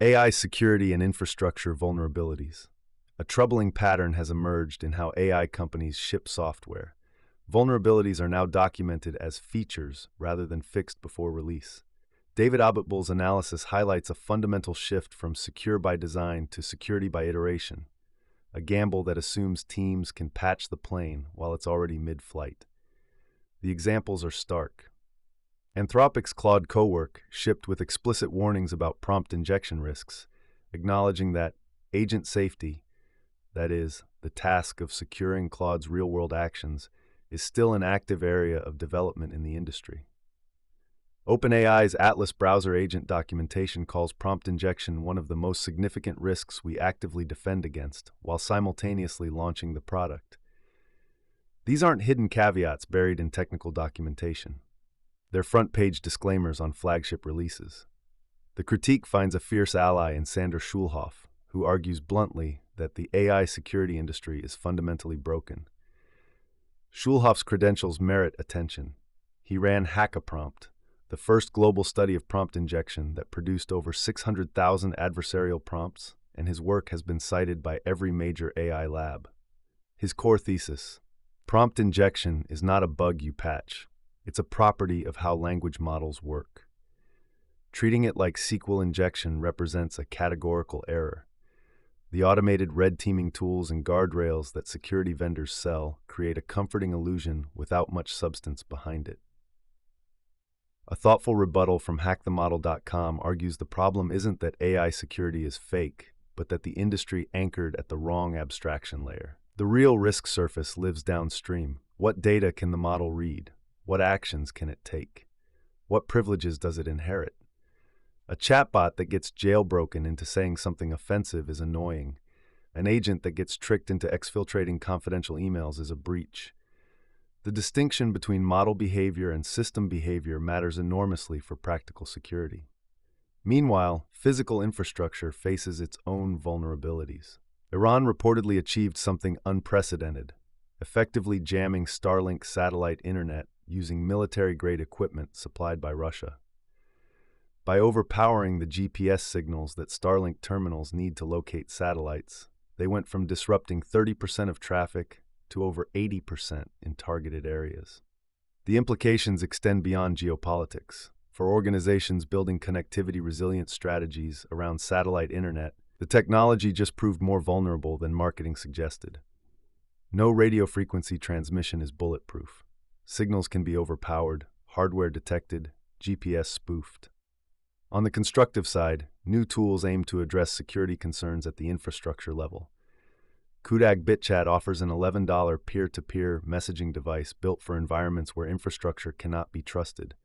AI security and infrastructure vulnerabilities. A troubling pattern has emerged in how AI companies ship software. Vulnerabilities are now documented as features rather than fixed before release. David Abitbul's analysis highlights a fundamental shift from secure by design to security by iteration, a gamble that assumes teams can patch the plane while it's already mid-flight. The examples are stark. Anthropic's Claude Cowork shipped with explicit warnings about prompt injection risks, acknowledging that agent safety, that is, the task of securing Claude's real-world actions, is still an active area of development in the industry. OpenAI's Atlas browser agent documentation calls prompt injection one of the most significant risks we actively defend against, while simultaneously launching the product. These aren't hidden caveats buried in technical documentation. They're front-page disclaimers on flagship releases. The critique finds a fierce ally in Sander Schulhoff, who argues bluntly that the AI security industry is fundamentally broken. Schulhoff's credentials merit attention. He ran Hackaprompt, the first global study of prompt injection that produced over 600,000 adversarial prompts, and his work has been cited by every major AI lab. His core thesis: prompt injection is not a bug you patch. It's a property of how language models work. Treating it like SQL injection represents a categorical error. The automated red teaming tools and guardrails that security vendors sell create a comforting illusion without much substance behind it. A thoughtful rebuttal from hackthemodel.com argues the problem isn't that AI security is fake, but that the industry anchored at the wrong abstraction layer. The real risk surface lives downstream. What data can the model read? What actions can it take? What privileges does it inherit? A chatbot that gets jailbroken into saying something offensive is annoying. An agent that gets tricked into exfiltrating confidential emails is a breach. The distinction between model behavior and system behavior matters enormously for practical security. Meanwhile, physical infrastructure faces its own vulnerabilities. Iran reportedly achieved something unprecedented, effectively jamming Starlink satellite internet using military-grade equipment supplied by Russia. By overpowering the GPS signals that Starlink terminals need to locate satellites, they went from disrupting 30% of traffic to over 80% in targeted areas. The implications extend beyond geopolitics. For organizations building connectivity-resilient strategies around satellite internet, the technology just proved more vulnerable than marketing suggested. No radio frequency transmission is bulletproof. Signals can be overpowered, hardware detected, GPS spoofed. On the constructive side, new tools aim to address security concerns at the infrastructure level. Kudag BitChat offers an $11 peer-to-peer messaging device built for environments where infrastructure cannot be trusted.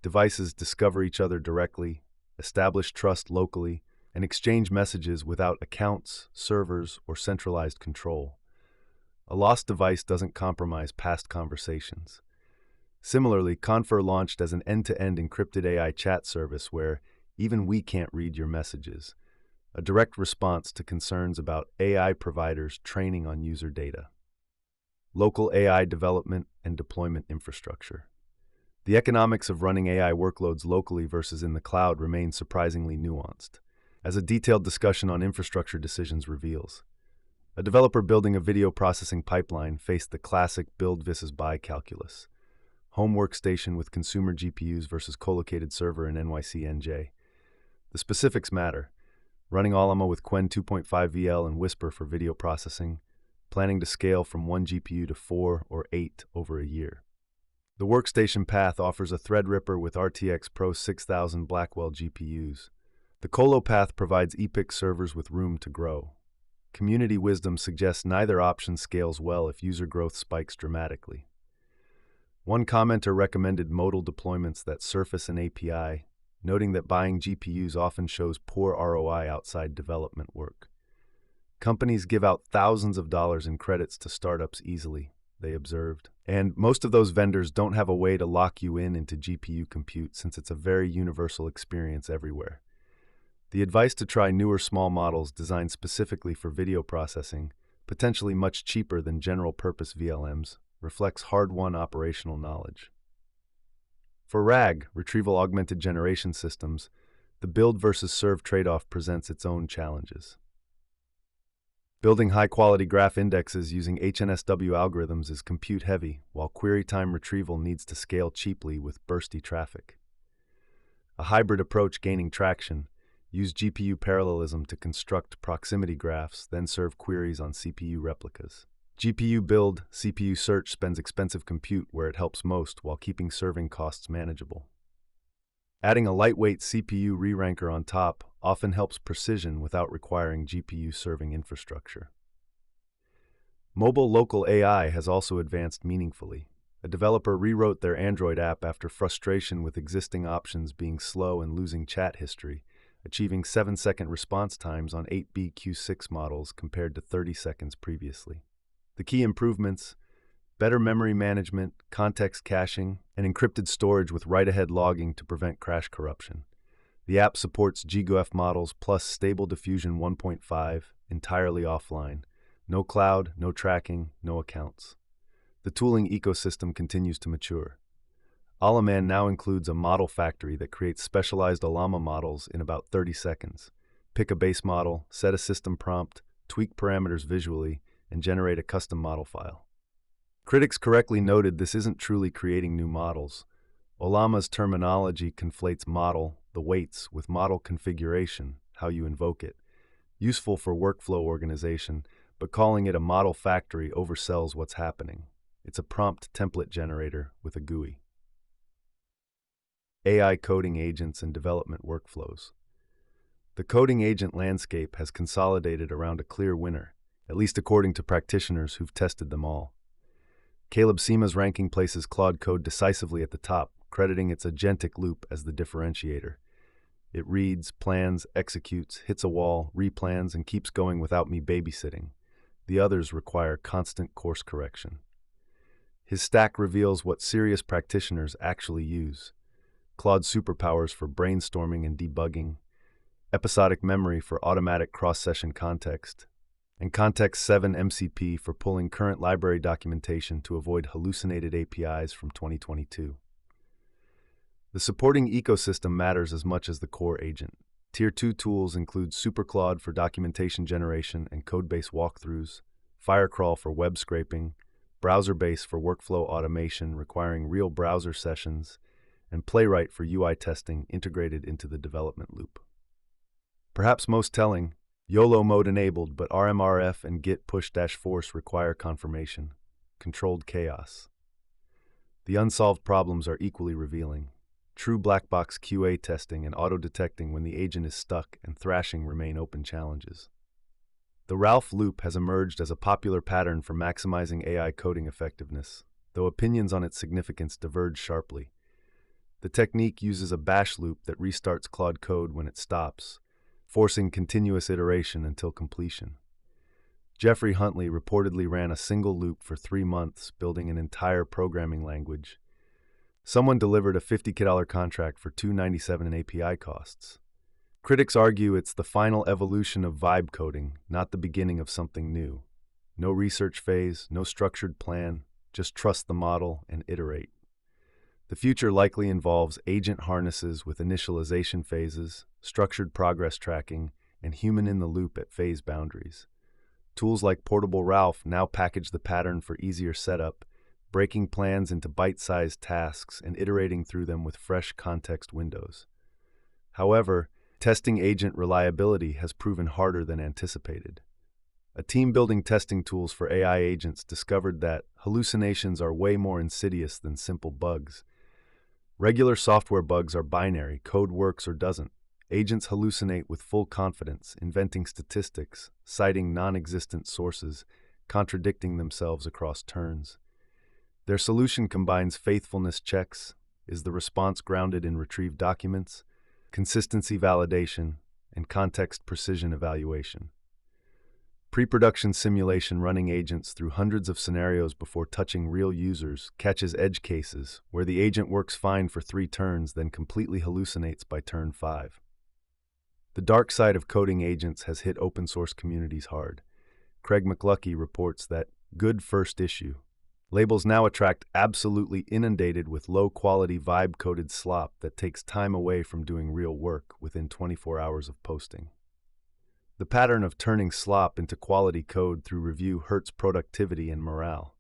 Devices discover each other directly, establish trust locally, and exchange messages without accounts, servers, or centralized control. A lost device doesn't compromise past conversations. Similarly, Confer launched as an end-to-end encrypted AI chat service where even we can't read your messages, a direct response to concerns about AI providers training on user data. Local AI development and deployment infrastructure. The economics of running AI workloads locally versus in the cloud remain surprisingly nuanced, as a detailed discussion on infrastructure decisions reveals. A developer building a video processing pipeline faced the classic build versus buy calculus. Home workstation with consumer GPUs versus co-located server in NYC-NJ. The specifics matter. Running Alama with Qwen 2.5 VL and Whisper for video processing, planning to scale from 1 GPU to 4 or 8 over a year. The workstation path offers a Threadripper with RTX Pro 6000 Blackwell GPUs. The Colo path provides EPYC servers with room to grow. Community wisdom suggests neither option scales well if user growth spikes dramatically. One commenter recommended modal deployments that surface an API, noting that buying GPUs often shows poor ROI outside development work. Companies give out thousands of dollars in credits to startups easily, they observed, and most of those vendors don't have a way to lock you into GPU compute since it's a very universal experience everywhere. The advice to try newer small models designed specifically for video processing, potentially much cheaper than general-purpose VLMs, reflects hard-won operational knowledge. For RAG, Retrieval Augmented Generation Systems, The build versus serve trade-off presents its own challenges. Building high-quality graph indexes using HNSW algorithms is compute-heavy, while query time retrieval needs to scale cheaply with bursty traffic. A hybrid approach gaining traction: use GPU parallelism to construct proximity graphs, then serve queries on CPU replicas. GPU build, CPU search spends expensive compute where it helps most while keeping serving costs manageable. Adding a lightweight CPU re-ranker on top often helps precision without requiring GPU serving infrastructure. Mobile local AI has also advanced meaningfully. A developer rewrote their Android app after frustration with existing options being slow and losing chat history, achieving 7-second response times on 8BQ6 models compared to 30 seconds previously. The key improvements: better memory management, context caching, and encrypted storage with write-ahead logging to prevent crash corruption. The app supports GGOF models plus Stable Diffusion 1.5, entirely offline. No cloud, no tracking, no accounts. The tooling ecosystem continues to mature. Alaman now includes a model factory that creates specialized Alama models in about 30 seconds. Pick a base model, set a system prompt, tweak parameters visually, and generate a custom model file. Critics correctly noted this isn't truly creating new models. Olama's terminology conflates model, the weights, with model configuration, how you invoke it. Useful for workflow organization, but calling it a model factory oversells what's happening. It's a prompt template generator with a GUI. AI coding agents and development workflows. The coding agent landscape has consolidated around a clear winner, at least according to practitioners who've tested them all. Caleb Sema's ranking places Claude Code decisively at the top, crediting its agentic loop as the differentiator. It reads, plans, executes, hits a wall, replans, and keeps going without me babysitting. The others require constant course correction. His stack reveals what serious practitioners actually use: Claude superpowers for brainstorming and debugging, episodic memory for automatic cross-session context, and Context 7 MCP for pulling current library documentation to avoid hallucinated APIs from 2022. The supporting ecosystem matters as much as the core agent. Tier 2 tools include SuperClaude for documentation generation and codebase walkthroughs, Firecrawl for web scraping, BrowserBase for workflow automation requiring real browser sessions, and Playwright for UI testing integrated into the development loop. Perhaps most telling, YOLO mode enabled, but RMRF and Git push-force require confirmation. Controlled chaos. The unsolved problems are equally revealing. True black box QA testing and auto-detecting when the agent is stuck and thrashing remain open challenges. The Ralph loop has emerged as a popular pattern for maximizing AI coding effectiveness, though opinions on its significance diverge sharply. The technique uses a bash loop that restarts Claude Code when it stops, forcing continuous iteration until completion. Jeffrey Huntley reportedly ran a single loop for 3 months, building an entire programming language. Someone delivered a $50K contract for $297 in API costs. Critics argue it's the final evolution of vibe coding, not the beginning of something new. No research phase, no structured plan, just trust the model and iterate. The future likely involves agent harnesses with initialization phases, structured progress tracking, and human-in-the-loop at phase boundaries. Tools like Portable Ralph now package the pattern for easier setup, breaking plans into bite-sized tasks and iterating through them with fresh context windows. However, testing agent reliability has proven harder than anticipated. A team building testing tools for AI agents discovered that hallucinations are way more insidious than simple bugs. Regular software bugs are binary, code works or doesn't. Agents hallucinate with full confidence, inventing statistics, citing non-existent sources, contradicting themselves across turns. Their solution combines faithfulness checks, is the response grounded in retrieved documents, consistency validation, and context precision evaluation. Pre-production simulation running agents through hundreds of scenarios before touching real users catches edge cases where the agent works fine for 3 turns then completely hallucinates by turn 5. The dark side of coding agents has hit open source communities hard. Craig McLuckie reports that good first issue, Labels now attract absolutely inundated with low-quality vibe-coded slop that takes time away from doing real work within 24 hours of posting. The pattern of turning slop into quality code through review hurts productivity and morale.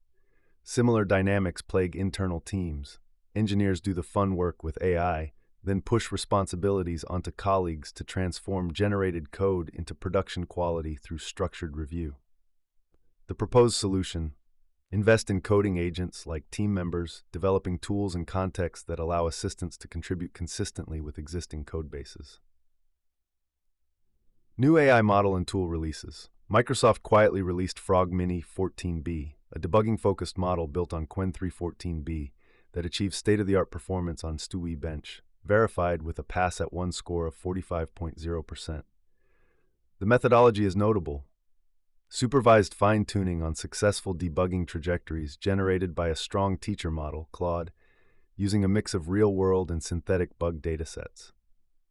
Similar dynamics plague internal teams. Engineers do the fun work with AI, then push responsibilities onto colleagues to transform generated code into production quality through structured review. The proposed solution: invest in coding agents like team members, developing tools and contexts that allow assistants to contribute consistently with existing code bases. New AI model and tool releases. Microsoft quietly released Frog Mini 14B, a debugging-focused model built on Qwen 314B that achieves state-of-the-art performance on StuI Bench, verified with a pass-at-1 score of 45.0%. The methodology is notable. Supervised fine-tuning on successful debugging trajectories generated by a strong teacher model, Claude, using a mix of real-world and synthetic bug datasets.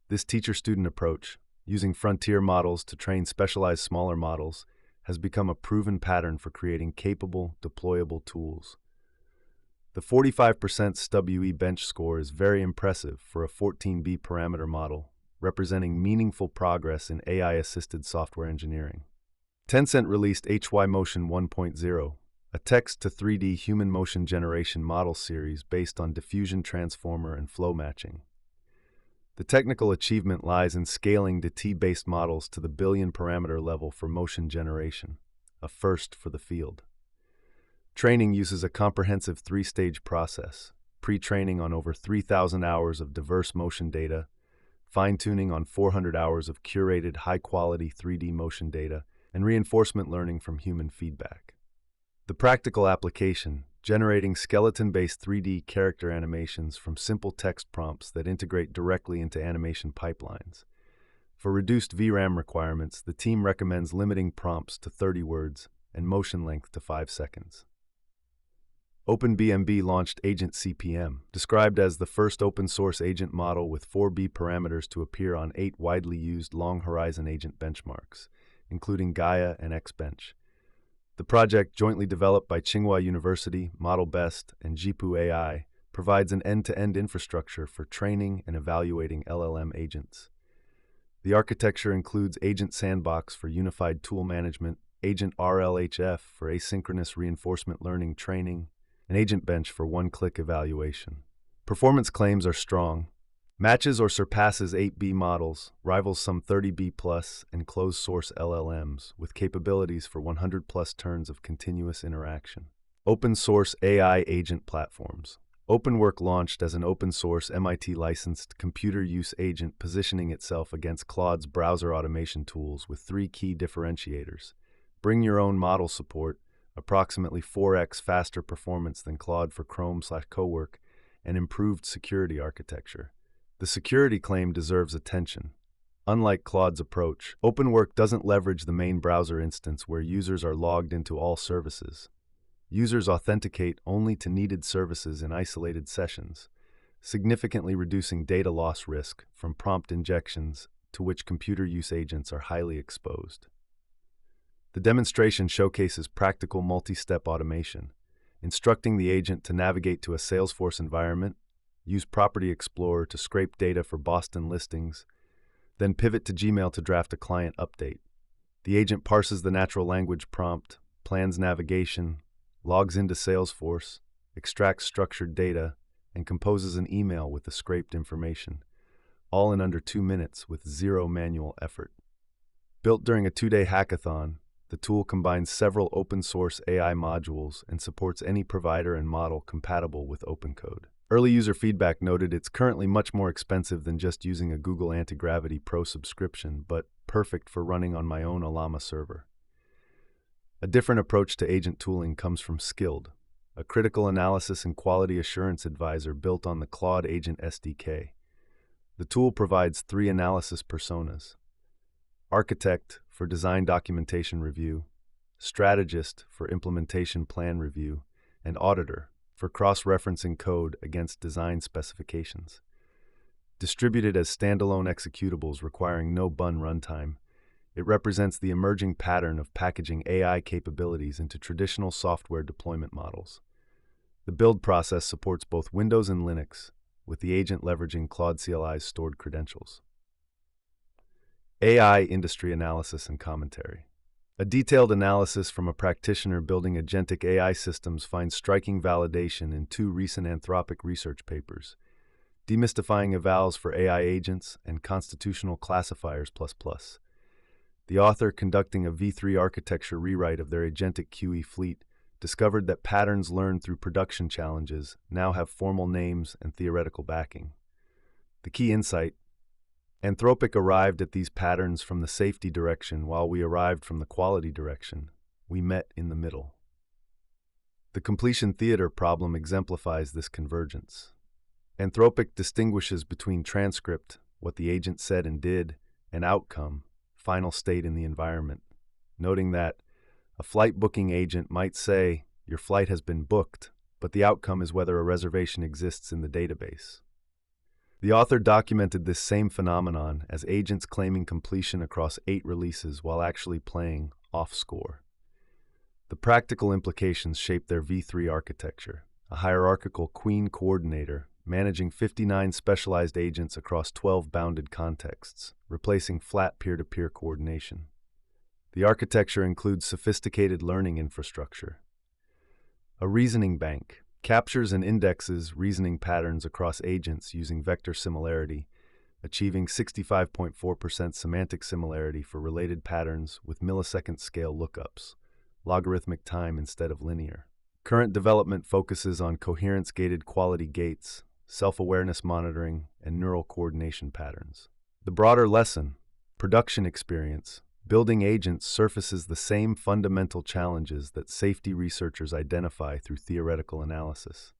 This teacher-student approach, using frontier models to train specialized smaller models, has become a proven pattern for creating capable, deployable tools. The 45% StuI Bench score is very impressive for a 14B parameter model, representing meaningful progress in AI-assisted software engineering. Tencent released HY-Motion 1.0, a text-to-3D human motion generation model series based on diffusion transformer and flow matching. The technical achievement lies in scaling the T-based models to the billion-parameter level for motion generation, a first for the field. Training uses a comprehensive three-stage process: pre-training on over 3,000 hours of diverse motion data, fine-tuning on 400 hours of curated high-quality 3D motion data, and reinforcement learning from human feedback. The practical application: generating skeleton-based 3D character animations from simple text prompts that integrate directly into animation pipelines. For reduced VRAM requirements, the team recommends limiting prompts to 30 words and motion length to 5 seconds. OpenBMB launched Agent CPM, described as the first open-source agent model with 4B parameters to appear on 8 widely used long-horizon agent benchmarks, including Gaia and Xbench. The project, jointly developed by Tsinghua University, ModelBest, and Jipu AI, provides an end-to-end infrastructure for training and evaluating LLM agents. The architecture includes Agent Sandbox for unified tool management, Agent RLHF for asynchronous reinforcement learning training, and Agent Bench for one-click evaluation. Performance claims are strong. Matches or surpasses 8B models, rivals some 30B+, and closed-source LLMs, with capabilities for 100+ turns of continuous interaction. Open-source AI agent platforms. OpenWork launched as an open-source MIT-licensed computer use agent, positioning itself against Claude's browser automation tools with 3 key differentiators: bring your own model support, approximately 4x faster performance than Claude for Chrome/Cowork, and improved security architecture. The security claim deserves attention. Unlike Claude's approach, OpenWork doesn't leverage the main browser instance where users are logged into all services. Users authenticate only to needed services in isolated sessions, significantly reducing data loss risk from prompt injections to which computer use agents are highly exposed. The demonstration showcases practical multi-step automation, instructing the agent to navigate to a Salesforce environment, use Property Explorer to scrape data for Boston listings, then pivot to Gmail to draft a client update. The agent parses the natural language prompt, plans navigation, logs into Salesforce, extracts structured data, and composes an email with the scraped information, all in under 2 minutes with zero manual effort. Built during a 2-day hackathon, the tool combines several open-source AI modules and supports any provider and model compatible with OpenCode. Early user feedback noted it's currently much more expensive than just using a Google Anti-Gravity Pro subscription, but perfect for running on my own Alama server. A different approach to agent tooling comes from Skilled, a critical analysis and quality assurance advisor built on the Claude Agent SDK. The tool provides 3 analysis personas: Architect for design documentation review, Strategist for implementation plan review, and Auditor for cross-referencing code against design specifications. Distributed as standalone executables requiring no bun runtime, it represents the emerging pattern of packaging AI capabilities into traditional software deployment models. The build process supports both Windows and Linux, with the agent leveraging Claude CLI's stored credentials. AI industry analysis and commentary. A detailed analysis from a practitioner building agentic AI systems finds striking validation in two recent Anthropic research papers, Demystifying Evals for AI Agents and Constitutional Classifiers++. The author, conducting a V3 architecture rewrite of their agentic QE fleet, discovered that patterns learned through production challenges now have formal names and theoretical backing. The key insight: Anthropic arrived at these patterns from the safety direction while we arrived from the quality direction. We met in the middle. The completion theater problem exemplifies this convergence. Anthropic distinguishes between transcript, what the agent said and did, and outcome, final state in the environment, noting that a flight booking agent might say, "Your flight has been booked," but the outcome is whether a reservation exists in the database. The author documented this same phenomenon as agents claiming completion across 8 releases while actually playing off-score. The practical implications shaped their V3 architecture, a hierarchical queen coordinator managing 59 specialized agents across 12 bounded contexts, replacing flat peer-to-peer coordination. The architecture includes sophisticated learning infrastructure. A reasoning bank captures and indexes reasoning patterns across agents using vector similarity, achieving 65.4% semantic similarity for related patterns with millisecond scale lookups, logarithmic time instead of linear. Current development focuses on coherence-gated quality gates, self-awareness monitoring, and neural coordination patterns. The broader lesson: production experience, building agents surfaces the same fundamental challenges that safety researchers identify through theoretical analysis.